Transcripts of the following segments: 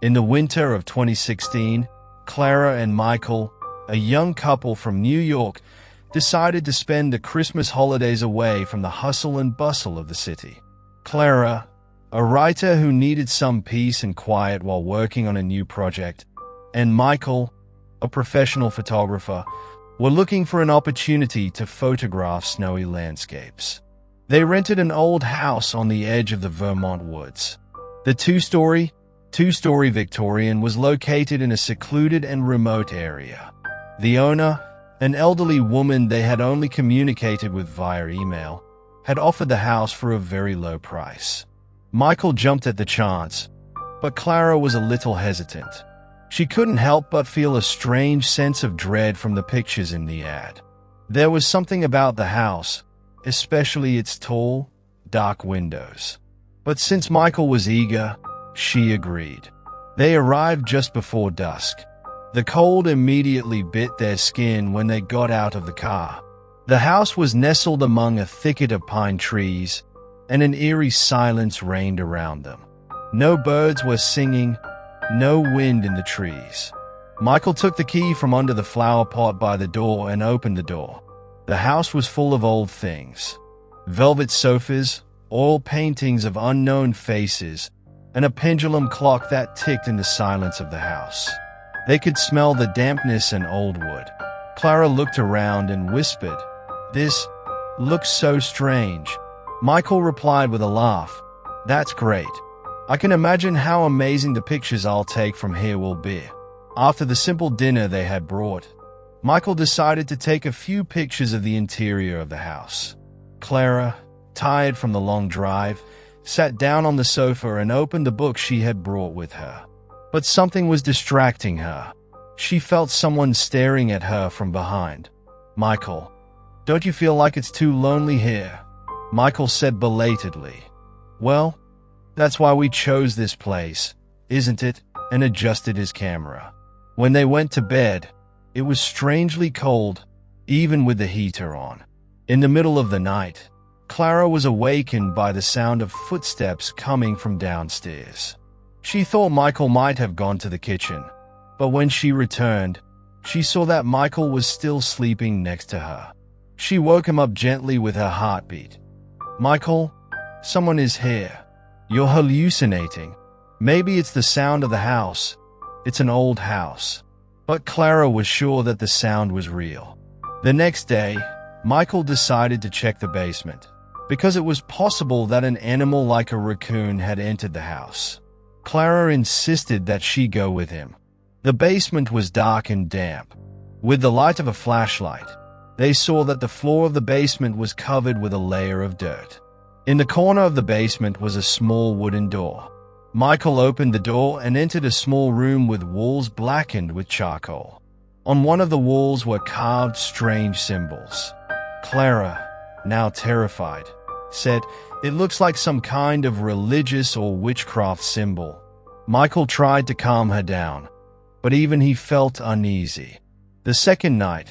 In the winter of 2016, Clara and Michael, a young couple from New York, decided to spend the Christmas holidays away from the hustle and bustle of the city. Clara, a writer who needed some peace and quiet while working on a new project, and Michael, a professional photographer, were looking for an opportunity to photograph snowy landscapes. They rented an old house on the edge of the Vermont woods. The two-story Victorian was located in a secluded and remote area. The owner, an elderly woman they had only communicated with via email, had offered the house for a very low price. Michael jumped at the chance, but Clara was a little hesitant. She couldn't help but feel a strange sense of dread from the pictures in the ad. There was something about the house, especially its tall, dark windows. But since Michael was eager, she agreed. They arrived just before dusk. The cold immediately bit their skin when they got out of the car. The house was nestled among a thicket of pine trees, and an eerie silence reigned around them. No birds were singing, no wind in the trees. Michael took the key from under the flower pot by the door and opened the door. The house was full of old things. Velvet sofas, oil paintings of unknown faces, and a pendulum clock that ticked in the silence of the house. They could smell the dampness and old wood. Clara looked around and whispered, "This looks so strange." Michael replied with a laugh, "That's great. I can imagine how amazing the pictures I'll take from here will be." After the simple dinner they had brought, Michael decided to take a few pictures of the interior of the house. Clara, tired from the long drive, sat down on the sofa and opened the book she had brought with her. But something was distracting her. She felt someone staring at her from behind. "Michael, don't you feel like it's too lonely here?" Michael said belatedly. "Well, that's why we chose this place, isn't it?" and adjusted his camera. When they went to bed, it was strangely cold, even with the heater on. In the middle of the night, Clara was awakened by the sound of footsteps coming from downstairs. She thought Michael might have gone to the kitchen, but when she returned, she saw that Michael was still sleeping next to her. She woke him up gently with her heartbeat. "Michael, someone is here. You're hallucinating. Maybe it's the sound of the house. It's an old house." But Clara was sure that the sound was real. The next day, Michael decided to check the basement, because it was possible that an animal like a raccoon had entered the house. Clara insisted that she go with him. The basement was dark and damp. With the light of a flashlight, they saw that the floor of the basement was covered with a layer of dirt. In the corner of the basement was a small wooden door. Michael opened the door and entered a small room with walls blackened with charcoal. On one of the walls were carved strange symbols. Clara, now terrified, said, "It looks like some kind of religious or witchcraft symbol." Michael tried to calm her down, but even he felt uneasy. The second night,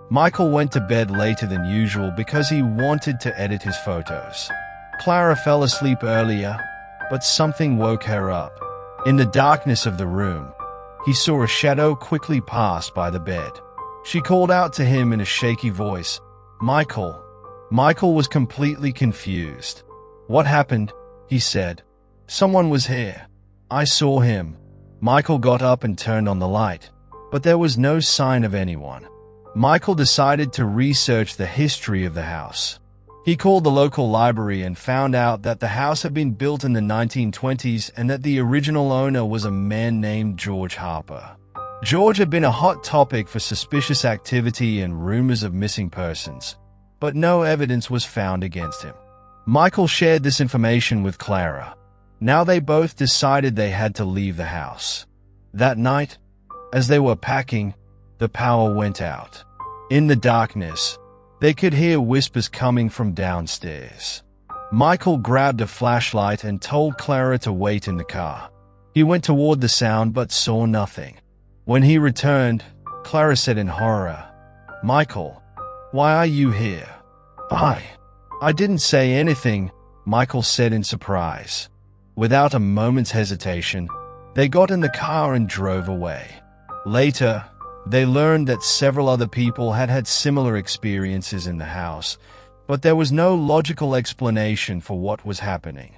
Michael went to bed later than usual because he wanted to edit his photos. Clara fell asleep earlier, but something woke her up. In the darkness of the room, he saw a shadow quickly pass by the bed. She called out to him in a shaky voice, "Michael." Michael was completely confused. "What happened?" he said. "Someone was here. I saw him." Michael got up and turned on the light, but there was no sign of anyone. Michael decided to research the history of the house. He called the local library and found out that the house had been built in the 1920s and that the original owner was a man named George Harper. George had been a hot topic for suspicious activity and rumors of missing persons, but no evidence was found against him. Michael shared this information with Clara. Now they both decided they had to leave the house. That night, as they were packing, the power went out. In the darkness, they could hear whispers coming from downstairs. Michael grabbed a flashlight and told Clara to wait in the car. He went toward the sound but saw nothing. When he returned, Clara said in horror, "Michael, why are you here?" I didn't say anything," Michael said in surprise. Without a moment's hesitation, They got in the car and drove away. Later, they learned that several other people had had similar experiences in the house, but there was no logical explanation for what was happening.